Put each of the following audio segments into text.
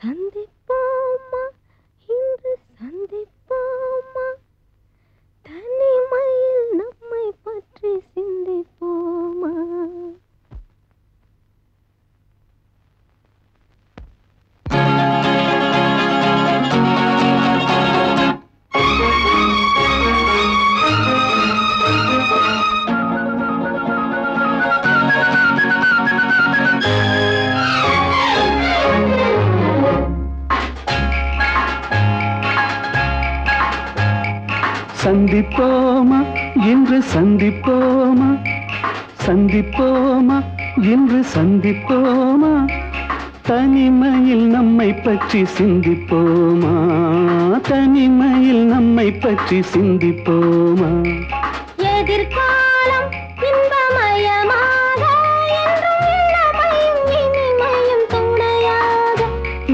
சந்திப்போமா இன்று சந்திப்போமா தனிமையில் நம்மை பற்றி சிந்திப்போமா சந்திப்போமா இன்று சந்திப்போமா சந்திப்போமா இன்று சந்திப்போமா தனிமையில் நம்மை பற்றி சிந்திப்போமா தனிமையில் நம்மை பற்றி சிந்திப்போமா எதிர்காலம் இன்பமயமாக என்றும் இளமையும் இனிமையும் துணையாக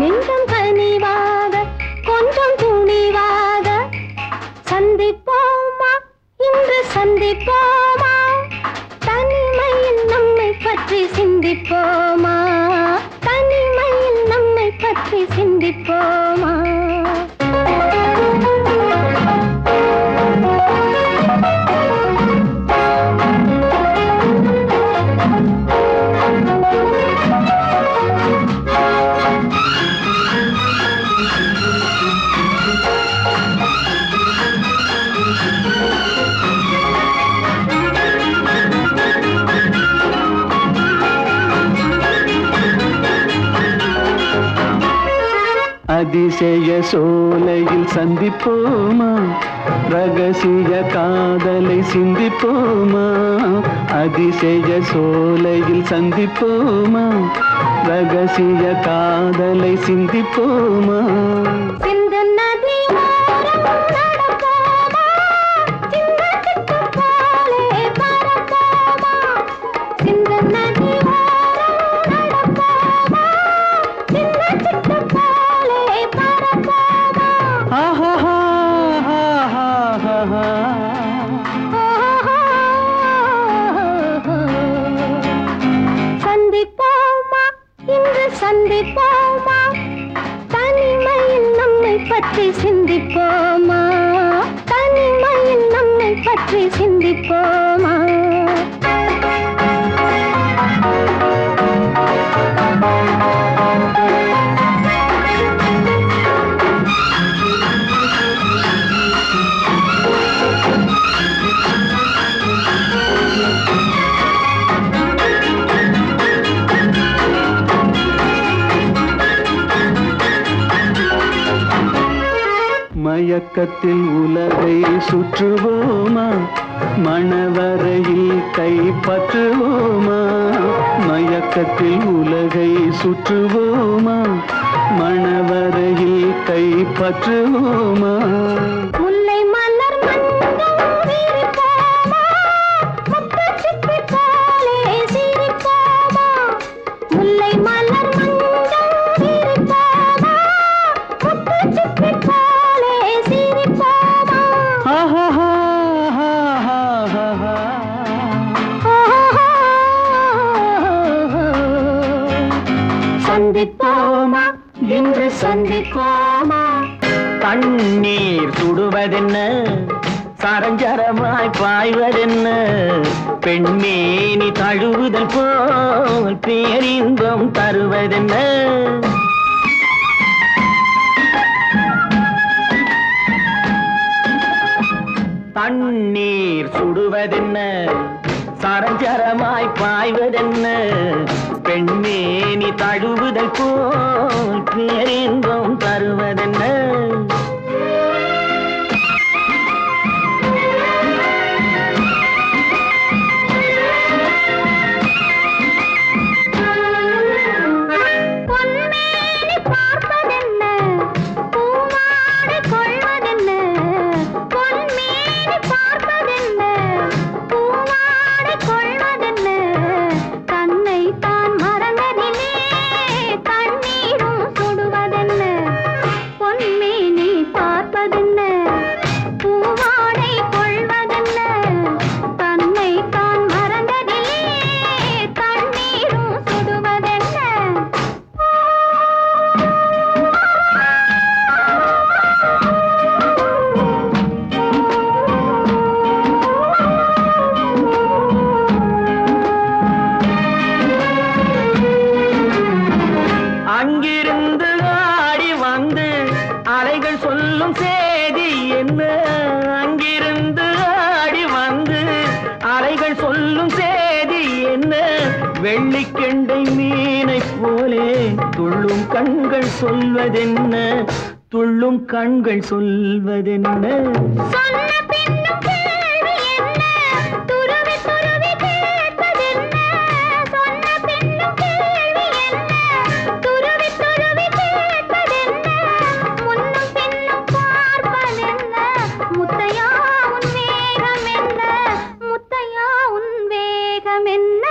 நெஞ்சம் கனிவாக கொஞ்சம் துணிவாக சந்திப்போமா இன்று சந்திப்போமா தனிமையில் நம்மை பற்றி சிந்திப்போமா தனிமையில் நம்மை பற்றி சிந்திப்போமா அதிசய சோலையில் சந்திப்போமா ரகசிய காதலை சிந்திப்போமா அதிசய சோலையில் சந்திப்போமா ரகசிய காதலை சிந்திப்போமா சிந்து நதி ஓரம் நடப்போமா சிங்கத்துக்கு போலே பறப்போமா சிந்து நதி ஓரம் நடப்போமா சிங்கத்துக்கு போலே பறப்போமா ஆஹா சந்திப்போமா இன்று சந்திப்போமா தனிமையில் நம்மை பற்றி சிந்திப்போமா தனிமையில் நம்மை பற்றி சிந்திப்போமா மயக்கத்தில் உலகை சுற்றுவோமா மணவரையில் கைப்பற்றுவோமா மயக்கத்தில் உலகை சுற்றுவோமா மணவரையில் கைப்பற்றுவோமா முல்லை மலர் மஞ்சள் விரிப்போமா முத்துச் சிப்பி போலே சிரிப்போமா முல்லை மலர் மஞ்சள் விரிப்போமா முத்துச் சிப்பி போலே சிரிப்போமா சந்திப்போமா இன்று சந்திப்போமா தண்ணீர் சுடுவதென்ன சரஞ்சரமாய் பாய்வதென்ன பெண்மேனி தழுவுதல் போல் பேரின்பம் தருவதென்ன தண்ணீர் சுடுவதென்ன சரஞ்சரமாய் பாய்வதென்ன பெண்மேனி தழுவுதல் போல் பேரின்பம் தருவதென்ன பொன்மேனி பார்ப்பதென்ன பூவாடை கொள்வதென்ன பொன்மேனி பார்ப்பதென்ன பூவாடை கொள்வதென்ன தன்னை தான் மறந்ததிலே தண்ணீரும் சுடுவதென்ன பொன் அங்கிருந்து ஆடி வந்து அலைகள் சொல்லும் செய்தி என்ன? அங்கிருந்து ஆடி வந்து அலைகள் சொல்லும் செய்தி என்ன? வெள்ளிக்கெண்டை மீனை போலே துள்ளும் கண்கள் சொல்வதென்ன? துள்ளும் கண்கள் சொல்வதென்ன? சொன்ன பின்னும் கேள்வி என்ன? துருவி துருவி கேட்பதென்ன? சொன்ன பின்னும் கேள்வி என்ன? துருவி துருவி கேட்பதென்ன? முன்னும் பின்னும் பார்ப்பதென்ன? முத்தையா உன் வேகம் என்ன? முத்தையா உன் வேகம் என்ன?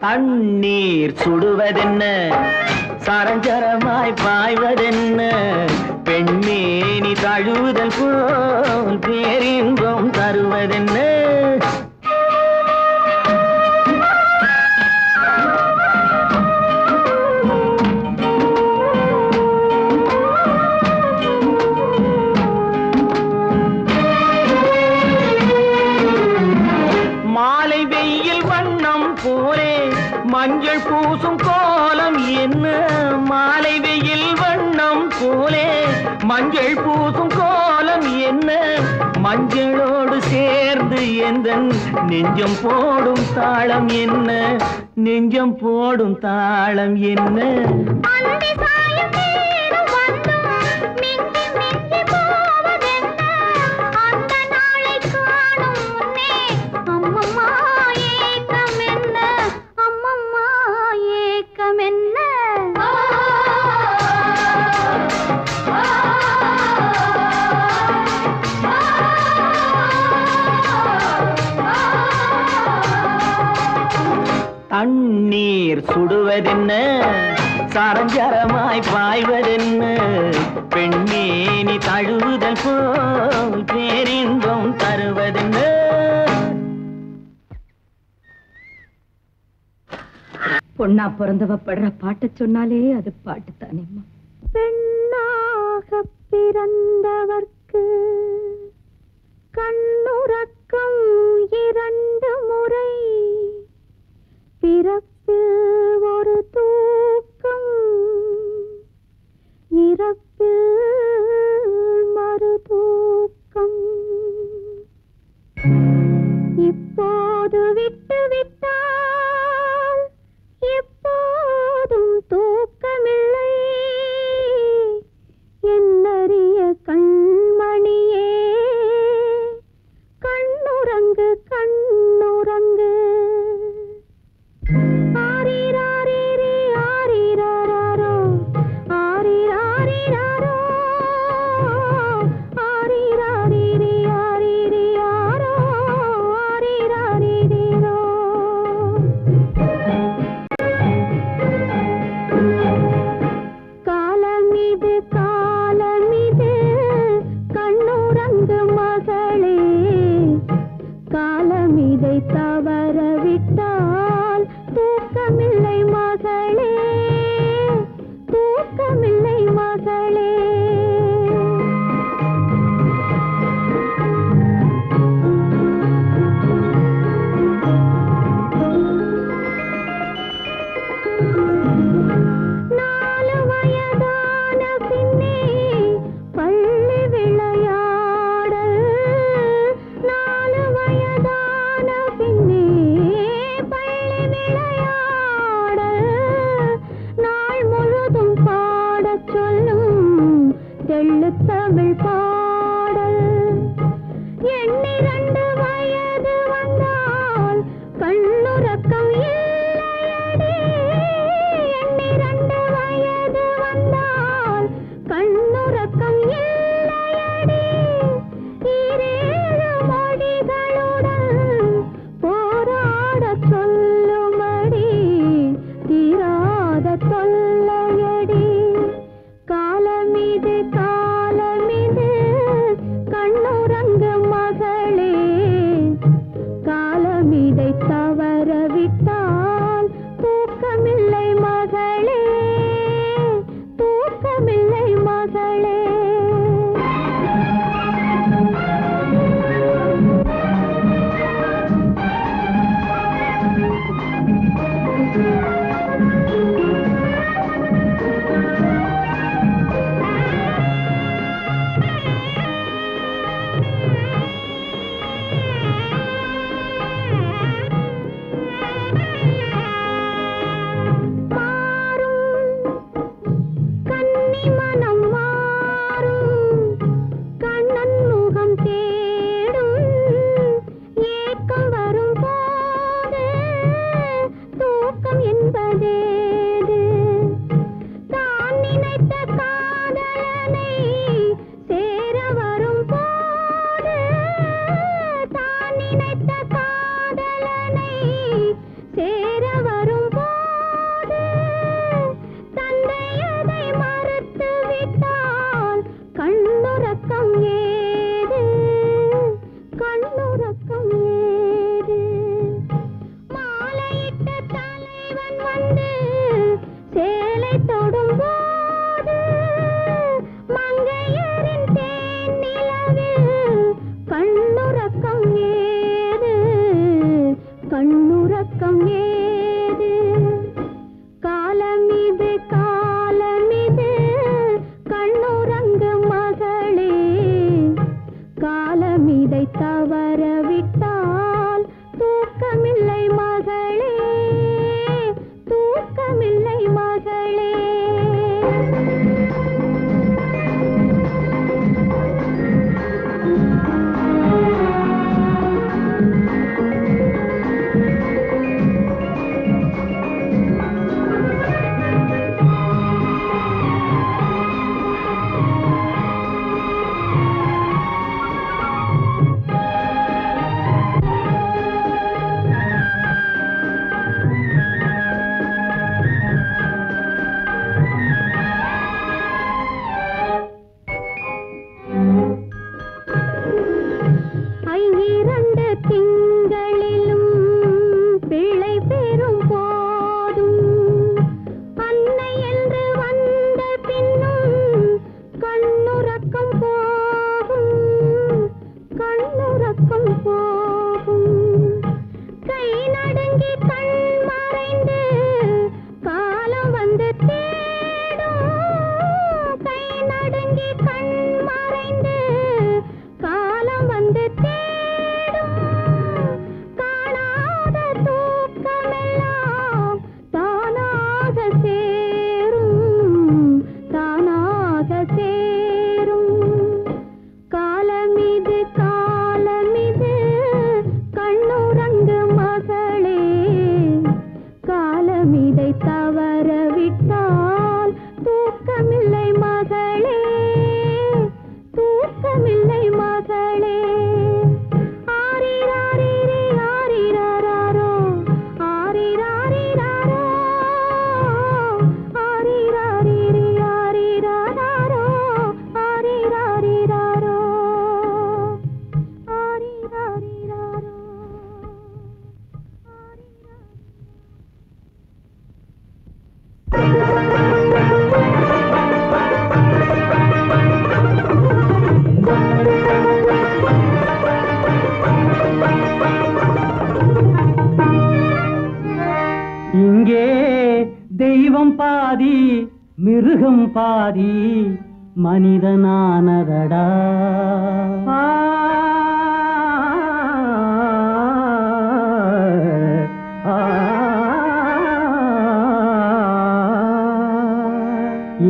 தண்ணீர் சுடுவதென்ன? சரஞ்சரமாய் பாய்வதென்ன? பெண்மேனி தழுவுதல் போல் பேரின்பம் தருவதென்ன? மாலை வெயில் வண்ணம் போலே மஞ்சள் பூசும் கோலம் என்ன? மாலை வெயில் வண்ணம் போலே மஞ்சள் பூசும் கோலம் என்ன? மஞ்சளோடு சேர்ந்து எந்தன் நெஞ்சம் போடும் தாளம் என்ன? நெஞ்சம் போடும் தாளம் என்ன? அந்தி சாயும் நேரம் வந்தும் மிஞ்சி மிஞ்சி போவதென்ன? அந்த நாளை காணும் முன்னே அம்மம்மா ஏக்கம் என்ன? அம்மம்மா ஏக்கம் என்ன? தண்ணீர் சுடுவதென்ன? சரஞ்சரமாய் பாய்வதென்ன? பெண்மேனி தழுவுதல் போல் பேரின்பம் தருவதென்ன? பொண்ணா பிறந்தவ படுற பாட்டு சொன்னாலே அது பாட்டு தானேம்மா. பெண்ணாக பிறந்தவர்க்கு கண்ணுறக்கம் 2 முறை, பிறப்பில் ஒரு தூக்கம், இறப்பில் மறு தூக்கம். இப்போது விட்டு விட்டால் எப்போதும் தூக்கமில்லை. என்னறிய கண்மணியே, கண்ணுறங்கு கண்ணுறங்கு. ஆரிராரிரி ஆரிராரோ, ஆரிராரிராரோ, ஆரிராரிரி ஆரிரியாரோ, ஆரிராரிரி கண்ணுறக்கம் ஏது கண்ணுறக்கம் ஏது மாலையிட்ட தலைவன் வந்து சேலை தொடும்போது மங்கையரின் தேன் நிலவில் கண்ணுறக்கம் ஏது கண்ணுறக்கம் ஏது காலமிது காலமிது கண்ணுறங்கு மகளே காலமிதை தவறவிட்டால் தூக்கமில்லை மகளே தூக்கமில்லை மகளே ஐயிரண்டு திங்களிலும் பிள்ளை பெறும் போதும் அன்னை என்று வந்த பின்னும் கண்ணுறக்கம் போகும் கண்ணுறக்கம் போகும் கை நடுங்கி கண் மறைந்து காலம் வந்து தேடும் கை நடுங்கி கண் மறைந்து காலம் வந்து தேடும் காணாத தூக்கமெல்லாம் தானாக சேரும் தானாக சேரும் காலமிது காலமிது கண்ணுறங்கு மகளே காலமிதை தவறவிட்டால் தூக்கமில்லை மகளே தூக்கமில்லை மகளே ஆரிராரிரி ஆரிராரோ ஆரிராரிராரோ ஆரிராரிரி ஆரிராரோ ஆரிராரிராரோ ஆரிராரிராரோ இங்கே தெய்வம் பாதி மிருகம் பாதி மனிதனானதடா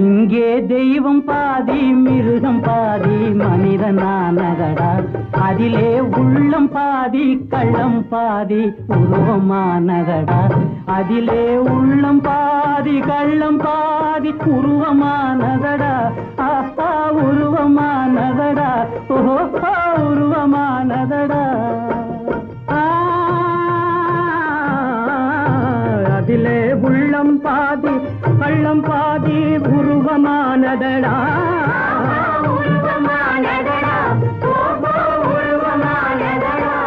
இங்கே தெய்வம் பாதி மிருகம் பாதி மனிதனானதடா அதிலே உள்ளம் பாதி கள்ளம் பாதி உருவமானதடா அதிலே உள்ளம் பாதி கள்ளம் பாதி உருவமானதடா ஆஹா உருவமானதடா ஓஹோ உருவமானதடா அதிலே உள்ளம் பாதி கள்ளம் பாதி உருவமானதடா உருவமானதடா ஓஹோ உருவமானதடா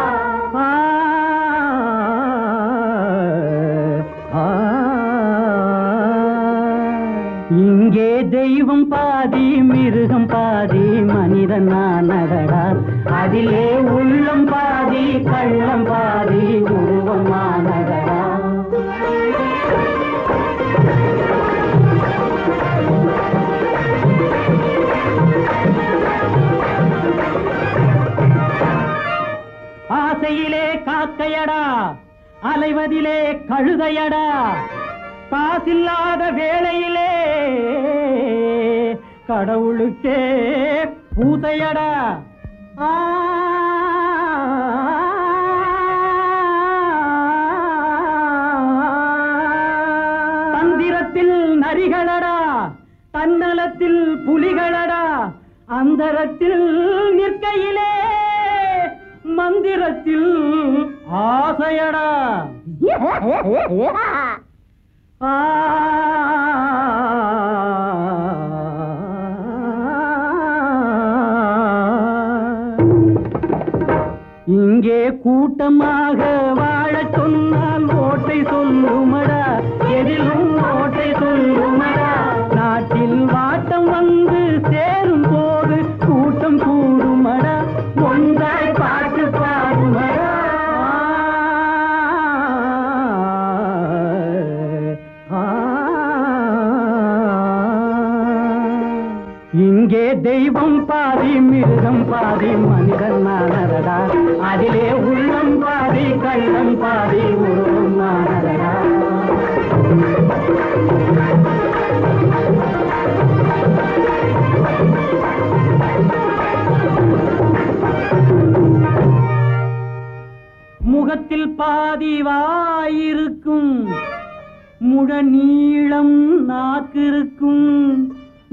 இங்கே தெய்வம் பாதி மிருகம் பாதி மனிதனானதடா அதிலே உள்ளம் பாதி கள்ளம் பாதி உருவமானதடா ஆசையிலே காக்கையடா அலைவதிலே கழுதையடா காசில்லாத வேளையிலே கடவுளுக்கே பூசையடா தந்திரத்தில் நரிகளடா தன்னலத்தில் புலிகளடா அந்தரத்தில் நிற்கையிலே மந்திரத்தில் ஆசையடா இங்கே கூட்டமாக வாழச் சொன்னால் ஓட்டை சொல்லுமடா, எதிலும் ஓட்டை சொல்லுமடா. நாட்டில் வாட்டம் வந்து சேரும் போது கூட்டம் கூடுமடா, ஒன்றாய் பாட்டு பாடுமடா. இங்கே தெய்வம் பாதி மிருகம் பாதி மனிதன் நானடா, அதிலே உள்ளம் பாதி கள்ளம் பாதி உருவம் நானடா. முகத்தில் பாதி வாயிருக்கும், முழ நீளம் நாக்கிருக்கும்,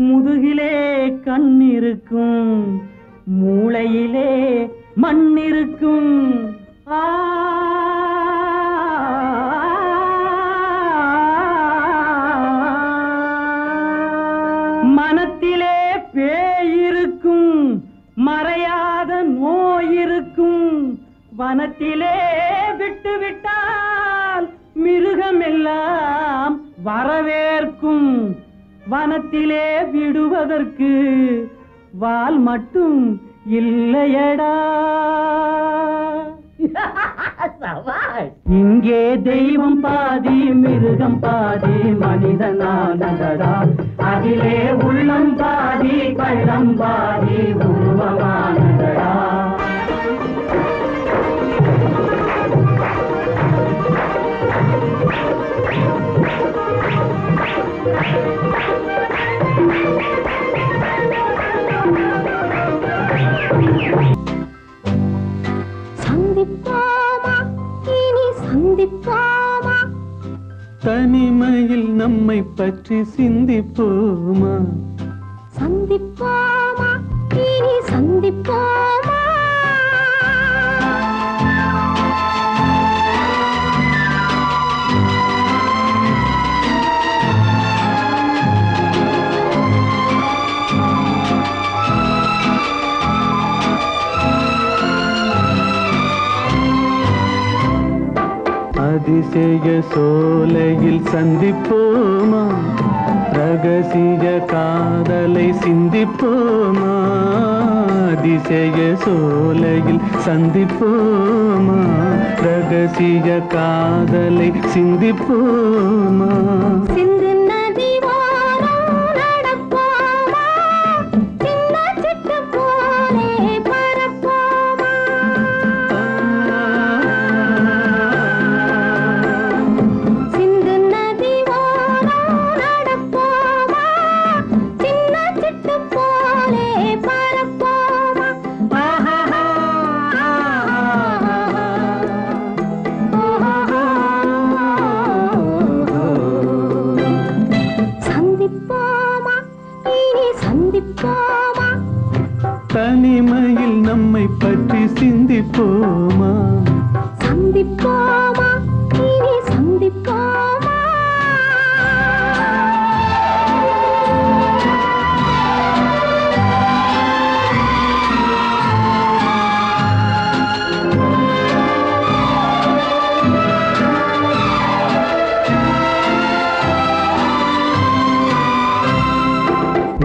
முதுகிலே கண் இருக்கும், மூளையிலே மண் இருக்கும். மனத்திலே பேயிருக்கும், மறையாத நோய் இருக்கும். வனத்திலே விட்டுவிட்டால் மிருகமெல்லாம் வரவேற்கும். வனத்திலே விடுவதற்கு வால் மட்டும் இல்லையடா. இங்கே தெய்வம் பாதி மிருகம் பாதி மனிதனானதடா, அதிலே உள்ளம் பாதி கள்ளம் பாதி உருவமானதடா. சந்திப்போமா இனி சந்திப்போமா, தனிமையில் நம்மை பற்றி சிந்திப்போமா, சந்திப்போமா இனி சந்திப்போமா. அதிசய சோலையில் சந்திப்போமா, ரகசிய காதலை சிந்திப்போமா. அதிசய சோலையில் சந்திப்போமா, ரகசிய காதலை சிந்திப்போமா. சிந்து நதி ஓரம் நடப்போமா, சின்ன சிட்டு போலே பரப்போமா. சிந்து நதி ஓரம் நடப்போமா, சின்ன சிட்டு போலே பரப்போமா. சந்திப்போமா இனி சந்திப்போமா, தனிமையில் நம்மை பற்றி சிந்திப்போமா, சந்திப்போமா இனி சந்திப்போமா.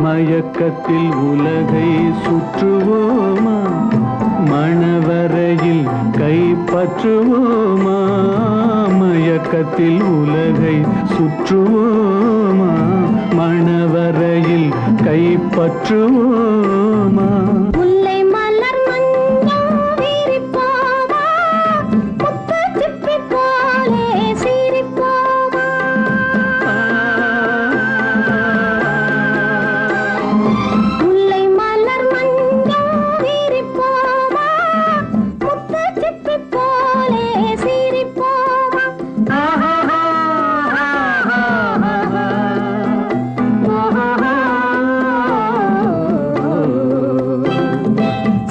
மயக்கத்தில் உலகை சுற்றுவோமா, மணவரையில் கைப்பற்றுவோமா. மயக்கத்தில் உலகை சுற்றுவோமா, மணவரையில் கைப்பற்றுவோமா. முல்லை மலர் மஞ்சம் விரிப்போமா, முத்து சிப்பி போலே சிரிப்போமா. முல்லை மலர் மஞ்சம் விரிப்போமா, முத்து சிப்பி போலே சிரிப்போமா.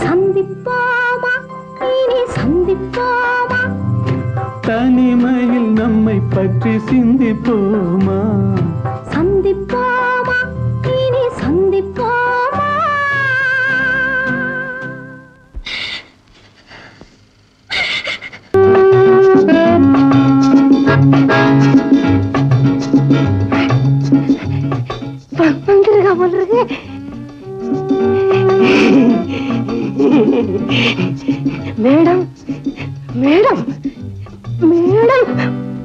சந்திப்போமா இனி சந்திப்போமா, தனிமையில் நம்மை பற்றி சிந்திப்போமா, சந்திப்போமா இனி சந்திப்போமா. Madam madam madam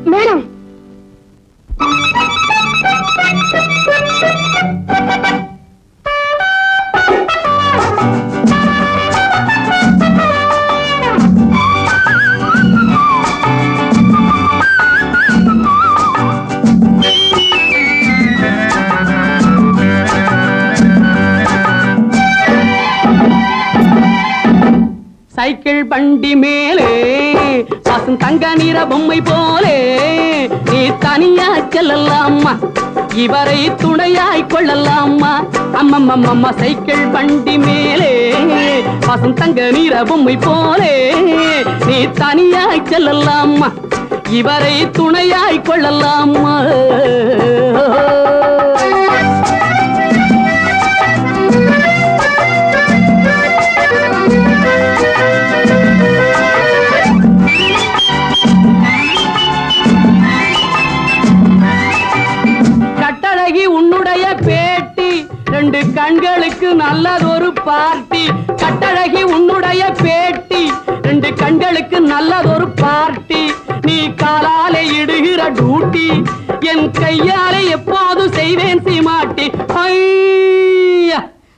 madam cycle பண்டி மேலே பசும் தங்க நிற பொம்மை போலே நீ தனியா செல்லலாமா இவரை துணையாய் கொள்ளலாமா அம்மம்மம்மா சைக்கிள் பண்டி மேலே பசும் தங்க நிற பொம்மை போலே நீ தனியாய் செல்லலாமா இவரை துணையாய் கொள்ளலாமா உன்னுடைய பேட்டி ரெண்டு கண்களுக்கு நல்லதொரு பார்ட்டி கட்டழகி உன்னுடைய பேட்டி ரெண்டு கண்களுக்கு நல்லதொரு பார்ட்டி நீ காலாலே இடுகிற டூட்டி என் கையாலே எப்போது செய்வேன் சீமாட்டி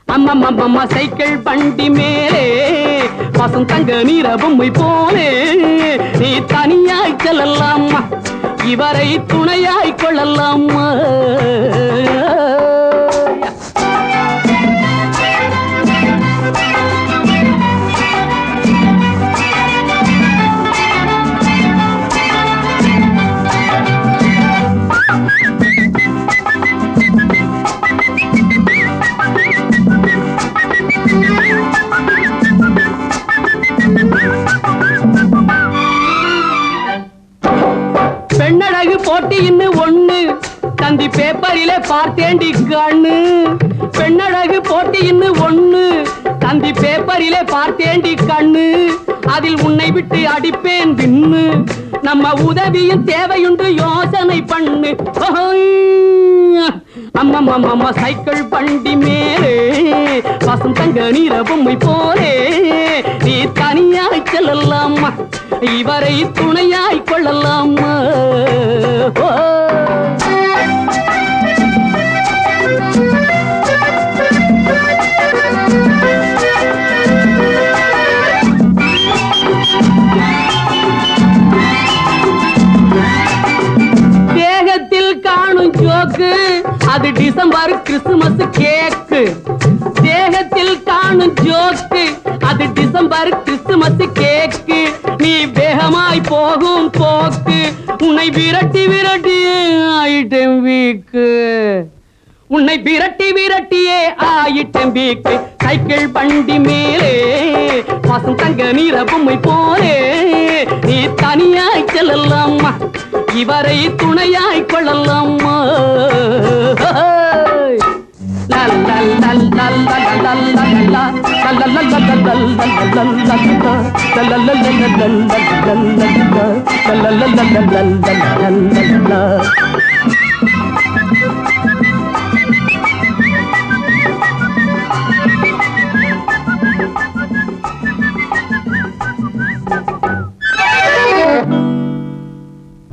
அம்மம்மம்மா சைக்கிள் பண்டி மேலே பசும் தங்க நீர பொம்மை போலே நீ தனியாய் செல்லலாமா இவரை துணையாய் கொள்ளலாமா பெண்ணழகு போட்டி இன்னும் ஒண்ணு தந்தி பேப்பரிலே பார்த்தேண்டி கண்ணு பெண்ணழகு போட்டி இன்னும் ஒண்ணு தந்தி பேப்பரிலே பார்த்தேண்டி கண்ணு அதில் உன்னை விட்டு அடிப்பேன் தின்னு நம்ம உதவியும் தேவையுண்டு யோசனை பண்ணு அம்மம்மம்மா சைக்கிள் பண்டி மேலே பசும் தங்க நீர பொம்மை போலே நீ தனியாய் செல்லலாமா இவரை துணையாய் கொள்ளலாமா தேகத்தில் காணும் ஜோக்கு அது டிசம்பர் கிறிஸ்துமஸ் கேக்கு தேகத்தில் காணும் ஜோக்கு அது டிசம்பர் கிறிஸ்துமஸ் கேக்கு நீ வேகமாய் போகும் போக்கு உன்னை விரட்டி விரட்டி ஆயிட்டம் வீக்கு உன்னை விரட்டி விரட்டியே ஆயிட்டம் வீக்கு சைக்கிள் பண்டி மேலே பசும் தங்க நீர பொம்மை போலே நீ தனியாய் செல்லலாமா இவரை துணையாய் கொள்ளலாமா la